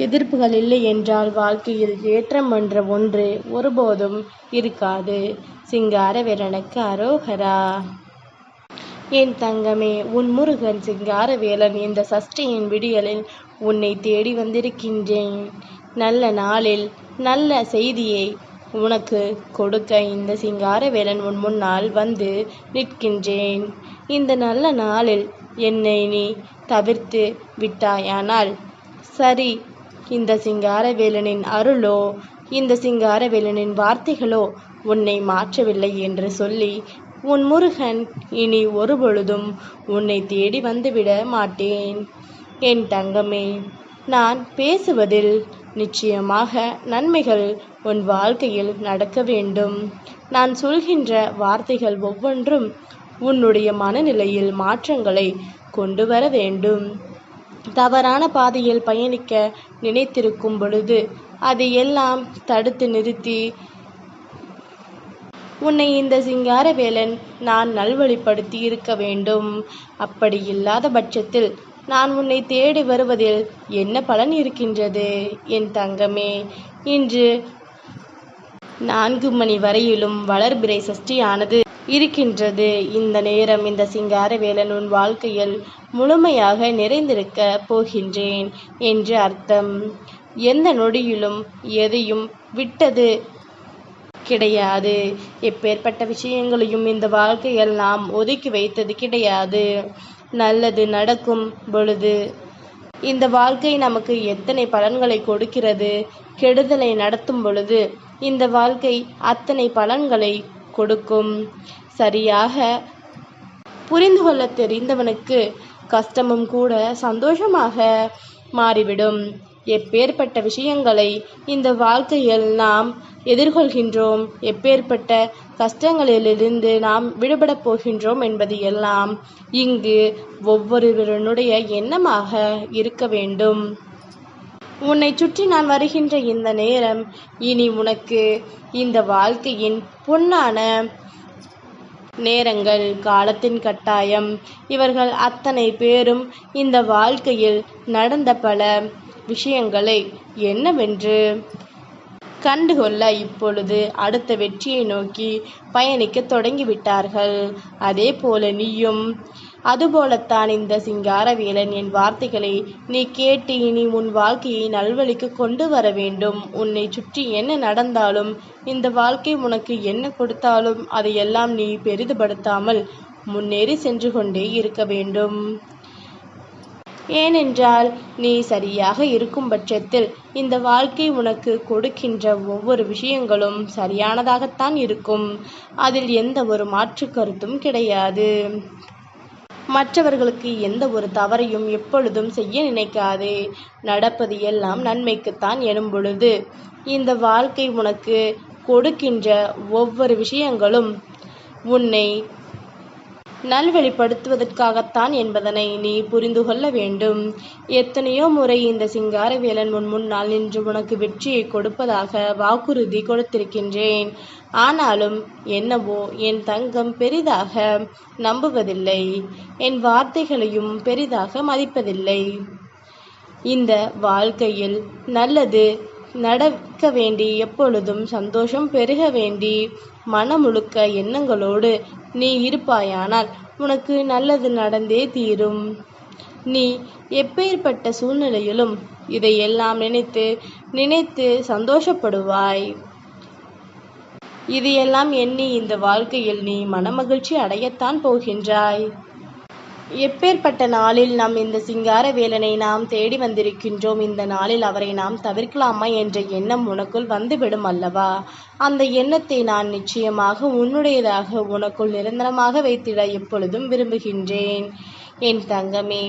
எதிர்ப்புகள் இல்லை என்றால் வாழ்க்கையில் ஏற்றம் என்ற ஒன்று ஒருபோதும் இருக்காது. சிங்காரவேலனுக்கு அரோகரா. என் தங்கமே, உன் முருகன் சிங்காரவேலன் இந்த சஷ்டியின் விடியலில் உன்னை தேடி வந்திருக்கின்றேன். நல்ல நாளில் நல்ல செய்தியை உனக்கு கொடுக்க இந்த சிங்காரவேலன் உன் முன்னால் வந்து நிற்கின்றேன். இந்த நல்ல நாளில் என்னை நீ தவிர்த்து விட்டாயானால் சரி, இந்த சிங்காரவேலனின் அருளோ இந்த சிங்காரவேலனின் வார்த்தைகளோ உன்னை மாற்றவில்லை என்று சொல்லி உன் முருகன் இனி ஒருபொழுதும் உன்னை தேடி வந்துவிட மாட்டேன். என் தங்கமே, நான் பேசுவதில் நிச்சயமாக நன்மைகள் உன் வாழ்க்கையில் நடக்க வேண்டும். நான் சொல்கின்ற வார்த்தைகள் ஒவ்வொன்றும் உன்னுடைய மனநிலையில் மாற்றங்களை கொண்டு வர வேண்டும். தவறான பாதையில் பயணிக்க நினைத்திருக்கும் பொழுது அதையெல்லாம் தடுத்து நிறுத்தி உன்னை இந்த சிங்காரவேலன் நான் நல்வழிப்படுத்தி இருக்க வேண்டும். அப்படி இல்லாத பட்சத்தில் நான் உன்னை தேடி வருவதில் என்ன பலன் இருக்கின்றது? என் தங்கமே, இன்று 4 மணி வரையிலும் வளர்பிறை சஷ்டியானது இருக்கின்றது. இந்த நேரம் இந்த சிங்காரவேலன் உன் வாழ்க்கையில் முழுமையாக நிறைந்திருக்க போகின்றேன் என்று அர்த்தம். எந்த நொடியிலும் எதையும் விட்டது கிடையாது. எப்பேற்பட்ட விஷயங்களையும் இந்த வாழ்க்கையில் நாம் ஒதுக்கி வைத்தது கிடையாது. நல்லது நடக்கும் பொழுது இந்த வாழ்க்கை நமக்கு எத்தனை பலன்களை கொடுக்கிறது, கெடுதலை நடத்தும் பொழுது இந்த வாழ்க்கை அத்தனை பலன்களை கொடுக்கும். சரியாக புரிந்து கொள்ள தெரிந்தவனுக்கு கஷ்டமும் கூட சந்தோஷமாக மாறிவிடும். எப்பேற்பட்ட விஷயங்களை இந்த வாழ்க்கையில் நாம் எதிர்கொள்கின்றோம், எப்பேற்பட்ட கஷ்டங்களிலிருந்து நாம் விடுபடப் போகின்றோம் என்பது எல்லாம் இங்கு ஒவ்வொருவருடைய எண்ணமாக இருக்க வேண்டும். உன்னை சுற்றி நான் வருகின்ற இந்த நேரம் இனி உனக்கு இந்த வாழ்க்கையின் பொன்னான நேரங்கள், காலத்தின் கட்டாயம். இவர்கள் அத்தனை பேரும் இந்த வாழ்க்கையில் நடந்த பல விஷயங்களை என்னவென்று கண்டுகொள்ள இப்பொழுது அடுத்த வெற்றியை நோக்கி பயணிக்க தொடங்கிவிட்டார்கள். அதே போல நீயும் அதுபோலத்தான் இந்த சிங்காரவேலன் என் வார்த்தைகளை நீ கேட்டு இனி உன் வாழ்க்கையை நல்வழிக்கு கொண்டு வர வேண்டும். உன்னை சுற்றி என்ன நடந்தாலும், இந்த வாழ்க்கை உனக்கு என்ன கொடுத்தாலும் அதையெல்லாம் நீ பெரிதுபடுத்தாமல் முன்னேறி சென்று கொண்டே இருக்க வேண்டும். ஏனென்றால் நீ சரியாக இருக்கும் பட்சத்தில் இந்த வாழ்க்கை உனக்கு கொடுக்கின்ற ஒவ்வொரு விஷயங்களும் சரியானதாகத்தான் இருக்கும். அதில் எந்த ஒரு மாற்று கருத்தும் கிடையாது. மற்றவர்களுக்கு எந்த ஒரு தவறையும் எப்பொழுதும் செய்ய நினைக்காதே. நடப்பது எல்லாம் நன்மைக்குத்தான் எனும் பொழுது இந்த வாழ்க்கை உனக்கு கொடுக்கின்ற ஒவ்வொரு விஷயங்களும் உன்னை நல்வழிப்படுத்துவதற்காகத்தான் என்பதனை நீ புரிந்து கொள்ள வேண்டும். எத்தனையோ முறை இந்த சிங்காரவேலன் உன் முன்னால் நின்று உனக்கு வெற்றியை கொடுப்பதாக வாக்குறுதி கொடுத்திருக்கின்றேன். ஆனாலும் என்னவோ என் தங்கம் பெரிதாக நம்புவதில்லை, என் வார்த்தைகளையும் பெரிதாக மதிப்பதில்லை. இந்த வாழ்க்கையில் நல்லது நடக்க வேண்டி, எப்பொழுதும் சந்தோஷம் பெருக வேண்டி மனமுழுக்க எண்ணங்களோடு நீ இருப்பாயானால் உனக்கு நல்லது நடந்தே தீரும். நீ எப்பேற்பட்ட சூழ்நிலையிலும் இதையெல்லாம் நினைத்து நினைத்து சந்தோஷப்படுவாய். இதையெல்லாம் எண்ணி இந்த வாழ்க்கையில் நீ மனமகிழ்ச்சி அடையத்தான் போகின்றாய். எப்பேற்பட்ட நாளில் நாம் இந்த சிங்காரவேலனை நாம் தேடி வந்திருக்கின்றோம். இந்த நாளில் அவரை நாம் தவிர்க்கலாமா என்ற எண்ணம் உனக்குள் வந்துவிடும் அல்லவா? அந்த எண்ணத்தை நான் நிச்சயமாக உன்னுடையதாக உனக்குள் நிரந்தரமாக வைத்திட எப்பொழுதும் விரும்புகின்றேன். என் தங்கமே,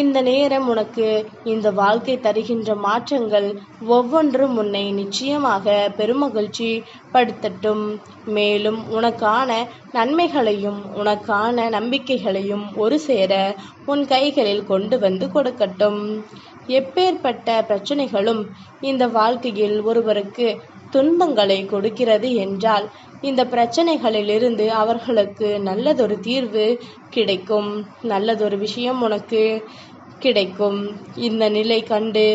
இந்த நேரம் உனக்கு இந்த வாழ்க்கை தருகின்ற மாற்றங்கள் ஒவ்வொன்றும் உன்னை நிச்சயமாக பெருமகிழ்ச்சி படுத்தட்டும். மேலும் உனக்கான நன்மைகளையும் உனக்கான நம்பிக்கைகளையும் ஒரு சேர உன் கைகளில் கொண்டு வந்து கொடுக்கட்டும். எப்பேற்பட்ட பிரச்சனைகளும் இந்த வாழ்க்கையில் ஒருவருக்கு துன்பங்களை கொடுக்கிறது என்றால் இந்த பிரச்சனைகளிலிருந்து அவர்களுக்கு நல்லதொரு தீர்வு கிடைக்கும், நல்லதொரு விஷயம் உனக்கு கிடைக்கும். இந்த நிலை கண்டு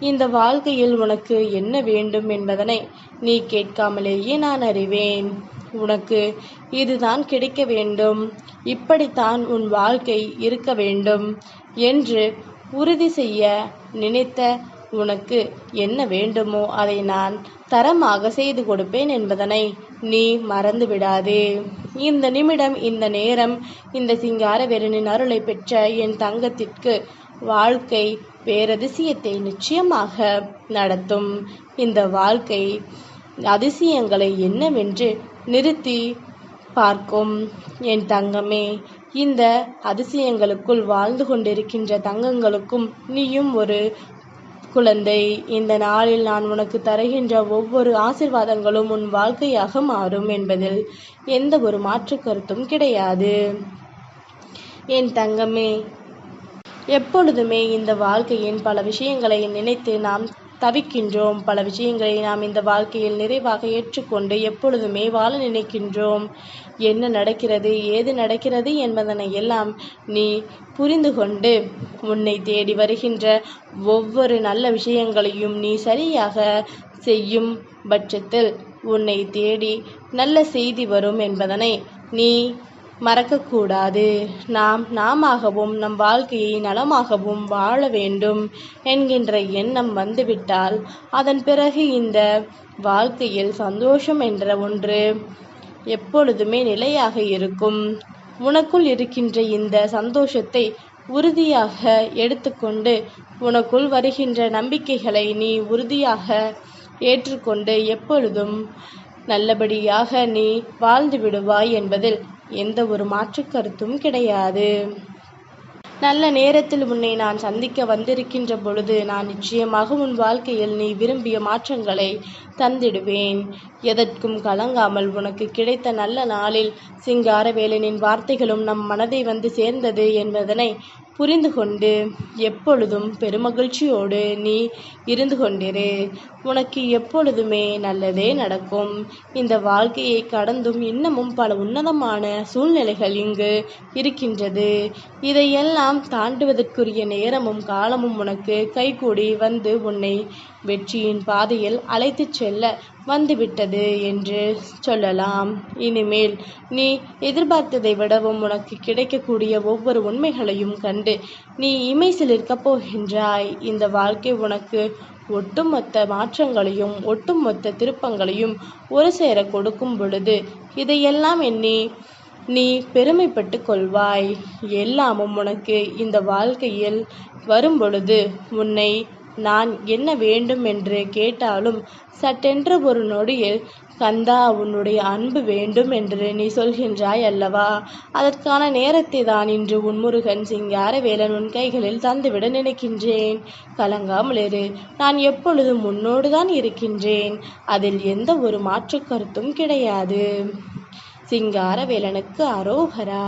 இந்த வாழ்க்கையில் உனக்கு என்ன வேண்டும் என்பதனை நீ கேட்காமலேயே நான் அறிவேன். உனக்கு இதுதான் கிடைக்க வேண்டும், இப்படித்தான் உன் வாழ்க்கை இருக்க வேண்டும் என்று உறுதி செய்ய நினைத்த உனக்கு என்ன வேண்டுமோ அதை நான் தரமாக செய்து கொடுப்பேன் என்பதனை நீ மறந்து விடாதே. இந்த நிமிடம், இந்த நேரம், இந்த சிங்காரவேலனின் அருளை பெற்ற என் தங்கத்திற்கு வாழ்க்கை பேரதிசயத்தை நிச்சயமாக நடத்தும். இந்த வாழ்க்கை அதிசயங்களை என்னவென்று நிறுத்தி பார்க்கும். என் தங்கமே, இந்த அதிசயங்களுக்குள் வாழ்ந்து கொண்டிருக்கின்ற தங்கங்களுக்கும் நீயும் ஒரு குழந்தை. இந்த நாளில் நான் உனக்கு தருகின்ற ஒவ்வொரு ஆசீர்வாதங்களும் உன் வாழ்க்கையாக மாறும் என்பதில் எந்த ஒரு மாற்று கருத்தும் கிடையாது. என் தங்கமே, எப்பொழுதுமே இந்த வாழ்க்கையின் பல விஷயங்களை நினைத்து நாம் தவிக்கின்றோம். பல விஷயங்களை நாம் இந்த வாழ்க்கையில் நிறைவாக ஏற்றுக்கொண்டு எப்பொழுதுமே வாழ நினைக்கின்றோம். என்ன நடக்கிறது, ஏது நடக்கிறது என்பதனை எல்லாம் நீ புரிந்து கொண்டு உன்னை தேடி வருகின்ற ஒவ்வொரு நல்ல விஷயங்களையும் நீ சரியாக செய்யும் பட்சத்தில் உன்னை தேடி நல்ல செய்தி வரும் என்பதனை நீ மறக்கக்கூடாது. நாமாகவும் நம் வாழ்க்கையை நலமாகவும் வாழ வேண்டும் என்கின்ற எண்ணம் வந்துவிட்டால் அதன் பிறகு இந்த வாழ்க்கையில் சந்தோஷம் என்ற ஒன்று எப்பொழுதுமே நிலையாக இருக்கும். உனக்குள் இருக்கின்ற இந்த சந்தோஷத்தை உறுதியாக எடுத்துக்கொண்டு உனக்குள் வருகின்ற நம்பிக்கைகளை நீ உறுதியாக ஏற்றுக்கொண்டு எப்பொழுதும் நல்லபடியாக நீ வாழ்ந்து விடுவாய் என்பதில் எந்த ஒரு மாற்று கருத்தும் கிடையாது. நல்ல நேரத்தில் உன்னை நான் சந்திக்க வந்திருக்கின்ற பொழுது நான் நிச்சயமாக உன் வாழ்க்கையில் நீ விரும்பிய மாற்றங்களை தந்திடுவேன். எதற்கும் கலங்காமல் உனக்கு கிடைத்த நல்ல நாளில் சிங்காரவேலனின் வார்த்தைகளும் நம் மனதை வந்து சேர்ந்தது என்பதனை புரிந்து கொண்டு எப்பொழுதும் பெருமகிழ்ச்சியோடு நீ இருந்து கொண்டிரு. உனக்கு எப்பொழுதுமே நல்லதே நடக்கும். இந்த வாழ்க்கையை கடந்தும் இன்னமும் பல உன்னதமான சூழ்நிலைகள் இங்கு இருக்கின்றது. இதையெல்லாம் தாண்டுவதற்குரிய நேரமும் காலமும் உனக்கு கைகூடி வந்து உன்னை வெற்றியின் பாதையில் அழைத்து செல்ல வந்துவிட்டது என்று சொல்லலாம். இனிமேல் நீ எதிர்பார்த்ததை விடவும் உனக்கு கிடைக்கக்கூடிய ஒவ்வொரு உண்மைகளையும் கண்டு நீ இமைசிலிருக்கப் போகின்றாய். இந்த வாழ்க்கை உனக்கு ஒட்டுமொத்த மாற்றங்களையும் ஒட்டுமொத்த திருப்பங்களையும் ஒரு சேர கொடுக்கும் பொழுது இதையெல்லாம் எண்ணி நீ பெருமைப்பட்டு கொள்வாய். எல்லாமும் உனக்கு இந்த வாழ்க்கையில் வரும்பொழுது உன்னை நான் என்ன வேண்டும் என்று கேட்டாலும் சட்டென்ற ஒரு நொடியில் கந்தா உன்னுடைய அன்பு வேண்டும் என்று நீ சொல்கின்றாய் அல்லவா? அதற்கான நேரத்தை தான் இன்று உன் முருகன் சிங்காரவேலன் உன் கைகளில் தந்துவிட நினைக்கின்றேன். கலங்காமல் இரு. நான் எப்பொழுதும் உன்னோடுதான் இருக்கின்றேன். அதில் எந்த ஒரு மாற்று கருத்தும் கிடையாது. சிங்காரவேலனுக்கு அரோகரா.